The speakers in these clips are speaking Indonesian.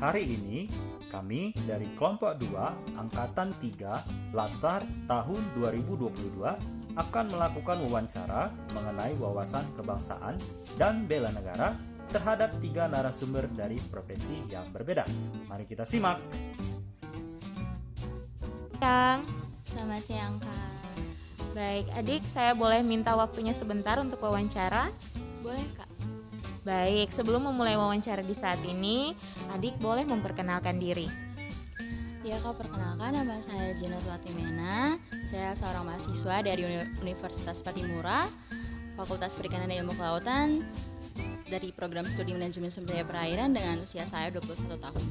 Hari ini kami dari kelompok 2 Angkatan 3 Latsar tahun 2022 akan melakukan wawancara mengenai wawasan kebangsaan dan bela negara terhadap 3 narasumber dari profesi yang berbeda. Mari kita simak. Selamat siang, Kak. Baik, adik, saya boleh minta waktunya sebentar untuk wawancara? Boleh, Kak? Baik, sebelum memulai wawancara di saat ini, adik boleh memperkenalkan diri. Ya, Kak, perkenalkan nama saya Jena Swatimena. Saya seorang mahasiswa dari Universitas Patimura, Fakultas Perikanan dan Ilmu Kelautan, dari program studi manajemen sumber daya perairan dengan usia saya 21 tahun.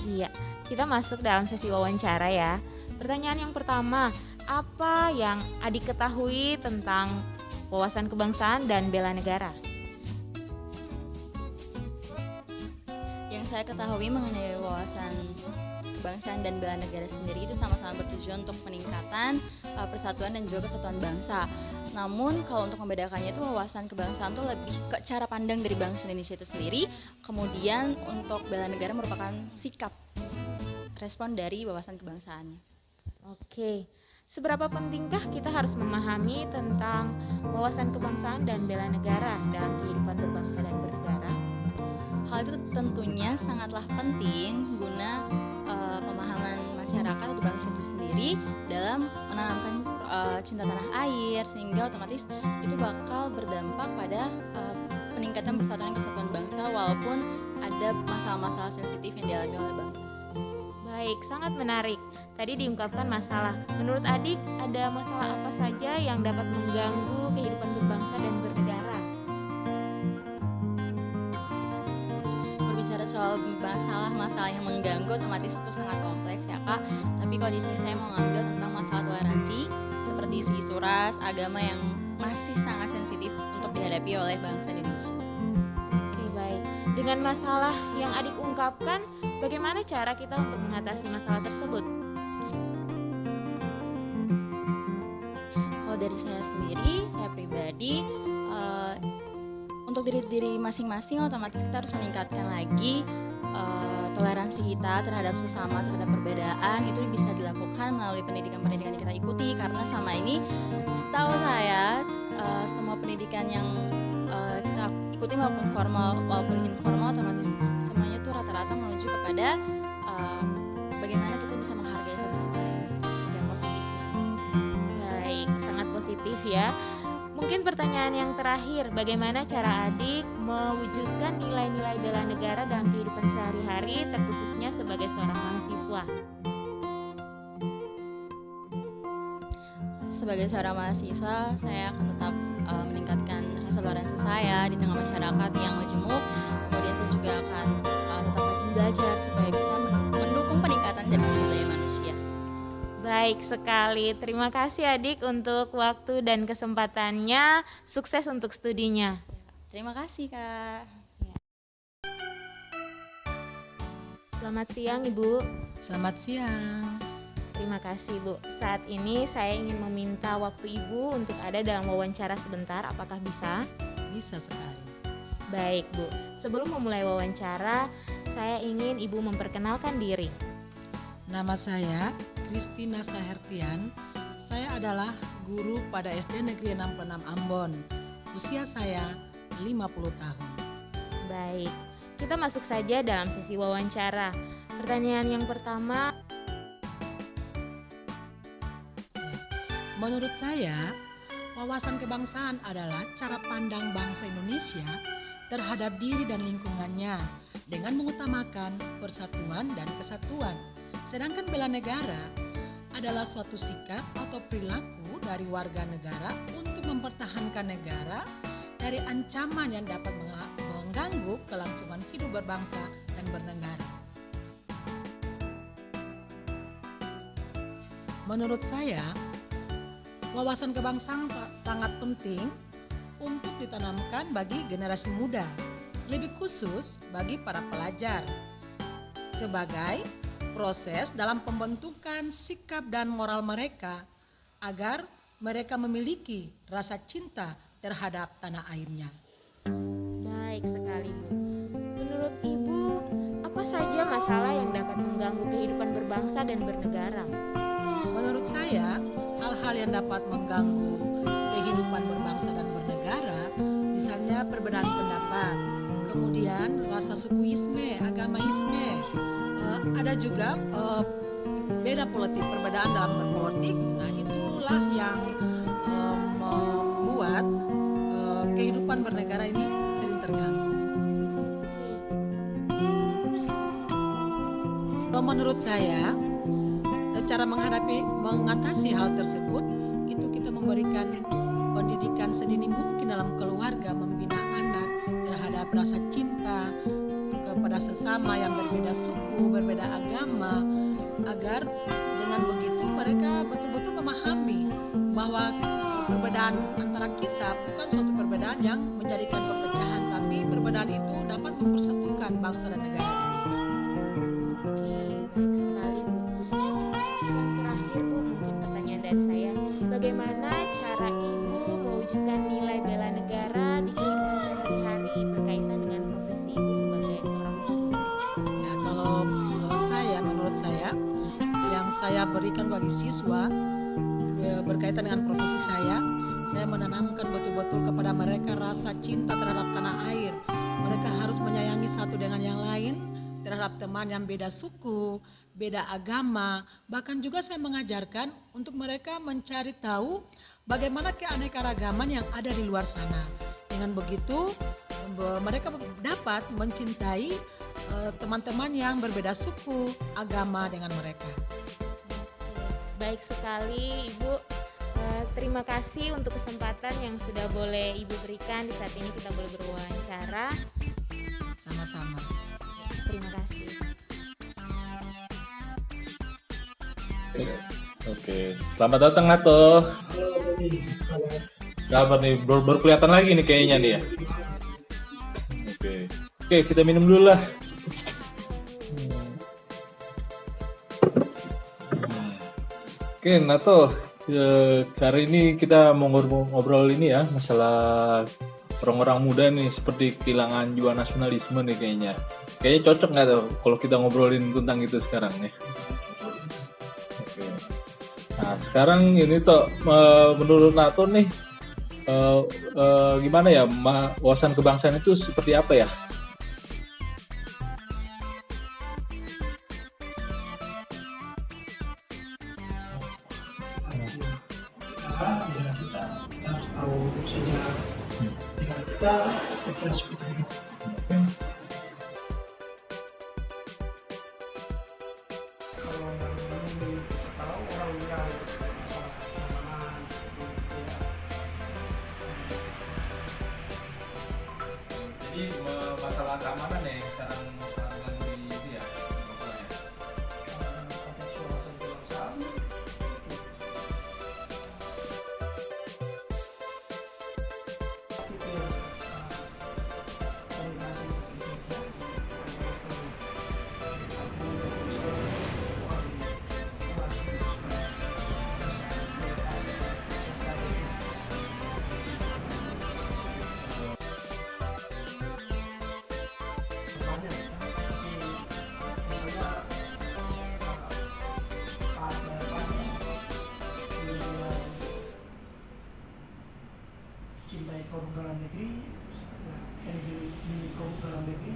Iya, kita masuk dalam sesi wawancara ya. Pertanyaan yang pertama, apa yang adik ketahui tentang wawasan kebangsaan dan bela negara? Yang saya ketahui mengenai wawasan kebangsaan dan bela negara sendiri itu sama-sama bertujuan untuk peningkatan persatuan dan juga kesatuan bangsa. Namun kalau untuk membedakannya itu wawasan kebangsaan itu lebih ke cara pandang dari bangsa Indonesia itu sendiri. Kemudian untuk bela negara merupakan sikap respon dari wawasan kebangsaannya. Oke, seberapa pentingkah kita harus memahami tentang wawasan kebangsaan dan bela negara dalam kehidupan berbangsa dan bernegara? Hal itu tentunya sangatlah penting guna pemahaman masyarakat atau bangsa itu sendiri dalam menanamkan cinta tanah air, sehingga otomatis itu bakal berdampak pada peningkatan persatuan dan kesatuan bangsa walaupun ada masalah-masalah sensitif yang dialami oleh bangsa. Baik, sangat menarik. Tadi diungkapkan masalah. Menurut adik, ada masalah apa saja yang dapat mengganggu kehidupan berbangsa dan bernegara? Berbicara soal masalah yang mengganggu, otomatis itu sangat kompleks ya, Kak. Tapi kalau di sini saya mau ngambil tentang masalah toleransi, seperti isu-isu ras, agama yang masih sangat sensitif untuk dihadapi oleh bangsa Indonesia. Oke, baik. Dengan masalah yang adik ungkapkan, bagaimana cara kita untuk mengatasi masalah tersebut? Kalau dari saya sendiri, saya pribadi, untuk diri masing-masing otomatis kita harus meningkatkan lagi toleransi kita terhadap sesama, terhadap perbedaan. Itu bisa dilakukan melalui pendidikan-pendidikan yang kita ikuti, karena selama ini setahu saya semua pendidikan yang kita ikuti maupun formal maupun informal otomatis semuanya tuh rata-rata menuju kepada bagaimana kita bisa menghargai satu sama lain, untuk yang positifnya. Baik, sangat positif ya. Mungkin pertanyaan yang terakhir, bagaimana cara adik mewujudkan nilai-nilai bela negara dalam kehidupan sehari-hari, terkhususnya sebagai seorang mahasiswa? Sebagai seorang mahasiswa, saya akan tetap meningkatkan rasa toleransi saya di tengah masyarakat yang majemuk. Kemudian saya juga akan tetap rajin belajar supaya bisa mendukung peningkatan dari sumber daya manusia. Baik sekali, terima kasih adik untuk waktu dan kesempatannya. Sukses untuk studinya. Terima kasih, Kak. Selamat siang Ibu. Selamat siang. Terima kasih Bu. Saat ini saya ingin meminta waktu Ibu untuk ada dalam wawancara sebentar, apakah bisa? Bisa sekali. Baik Bu, sebelum memulai wawancara, saya ingin Ibu memperkenalkan diri. Nama saya Kristina Sahertian. Saya adalah guru pada SD Negeri 66 Ambon. Usia saya 50 tahun. Baik, kita masuk saja dalam sesi wawancara. Pertanyaan yang pertama, Menurut saya, wawasan kebangsaan adalah cara pandang bangsa Indonesia terhadap diri dan lingkungannya dengan mengutamakan persatuan dan kesatuan. Sedangkan bela negara adalah suatu sikap atau perilaku dari warga negara untuk mempertahankan negara dari ancaman yang dapat mengganggu kelangsungan hidup berbangsa dan bernegara. Menurut saya, wawasan kebangsaan sangat penting untuk ditanamkan bagi generasi muda, lebih khusus bagi para pelajar, sebagai proses dalam pembentukan sikap dan moral mereka agar mereka memiliki rasa cinta terhadap tanah airnya. baik sekali Bu. Menurut Ibu, apa saja masalah yang dapat mengganggu kehidupan berbangsa dan bernegara? Menurut saya, hal-hal yang dapat mengganggu kehidupan berbangsa dan bernegara, misalnya perbedaan pendapat, kemudian rasa sukuisme, agamaisme, ada juga beda politik, perbedaan dalam berpolitik. Nah, itulah yang membuat kehidupan bernegara ini sering terganggu. Menurut saya, cara mengatasi hal tersebut itu kita memberikan pendidikan sedini mungkin dalam keluarga, membina anak terhadap rasa cinta kepada sesama yang berbeda suku, berbeda agama, agar dengan begitu mereka betul-betul memahami bahwa perbedaan antara kita bukan suatu perbedaan yang menjadikan perpecahan, tapi perbedaan itu dapat mempersatukan bangsa dan negara ini. Saya, bagaimana cara Ibu mewujudkan nilai bela negara di kehidupan sehari-hari berkaitan dengan profesi Ibu sebagai seorang guru? Ya, kalau menurut saya, yang saya berikan bagi siswa berkaitan dengan profesi saya menanamkan betul-betul kepada mereka rasa cinta terhadap tanah air. Mereka harus menyayangi satu dengan yang lain, terhadap teman yang beda suku, beda agama. Bahkan juga saya mengajarkan untuk mereka mencari tahu bagaimana keanekaragaman yang ada di luar sana. Dengan begitu mereka dapat mencintai teman-teman yang berbeda suku, agama dengan mereka. Baik sekali Ibu. Terima kasih untuk kesempatan yang sudah boleh Ibu berikan. Di saat ini kita boleh berwawancara. Sama-sama. Terima kasih. Oke, selamat datang Nato. Kabar nih, baru kelihatan lagi nih kayaknya nih ya. Oke, kita minum dulu lah. Oke, Nato, hari ini kita mau ngobrol ini ya, masalah orang-orang muda nih seperti kehilangan jiwa nasionalisme nih kayaknya. Kayaknya cocok nggak tuh kalau kita ngobrolin tentang itu sekarang nih? Oke. Nah sekarang ini tuh menurut Nato nih gimana ya wawasan kebangsaan itu seperti apa ya? Negara kita harus tahu sejarah negara kita, kira seperti itu. Jadi masalah keamanan ya sekarang lagi ini ya masalahnya. Cintai produk dalam negeri, produk dalam negeri.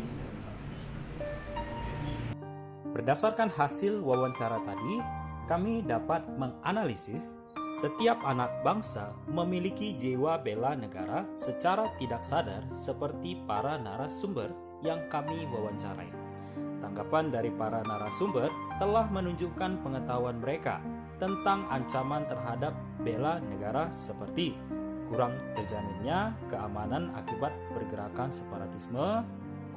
Berdasarkan hasil wawancara tadi, kami dapat menganalisis setiap anak bangsa memiliki jiwa bela negara secara tidak sadar seperti para narasumber yang kami wawancarai. Tanggapan dari para narasumber telah menunjukkan pengetahuan mereka tentang ancaman terhadap bela negara seperti kurang terjaminnya keamanan akibat pergerakan separatisme,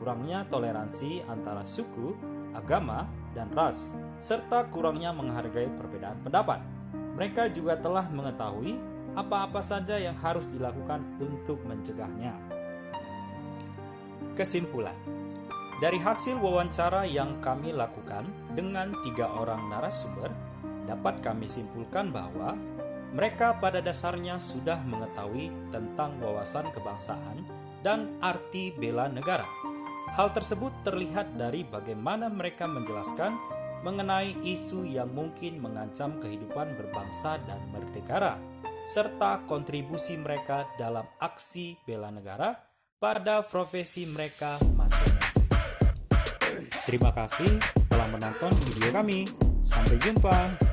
kurangnya toleransi antara suku, agama, dan ras, serta kurangnya menghargai perbedaan pendapat. Mereka juga telah mengetahui apa-apa saja yang harus dilakukan untuk mencegahnya. Kesimpulan, dari hasil wawancara yang kami lakukan dengan 3 orang narasumber, dapat kami simpulkan bahwa mereka pada dasarnya sudah mengetahui tentang wawasan kebangsaan dan arti bela negara. Hal tersebut terlihat dari bagaimana mereka menjelaskan mengenai isu yang mungkin mengancam kehidupan berbangsa dan bernegara, serta kontribusi mereka dalam aksi bela negara pada profesi mereka masing-masing. Terima kasih telah menonton video kami. Sampai jumpa.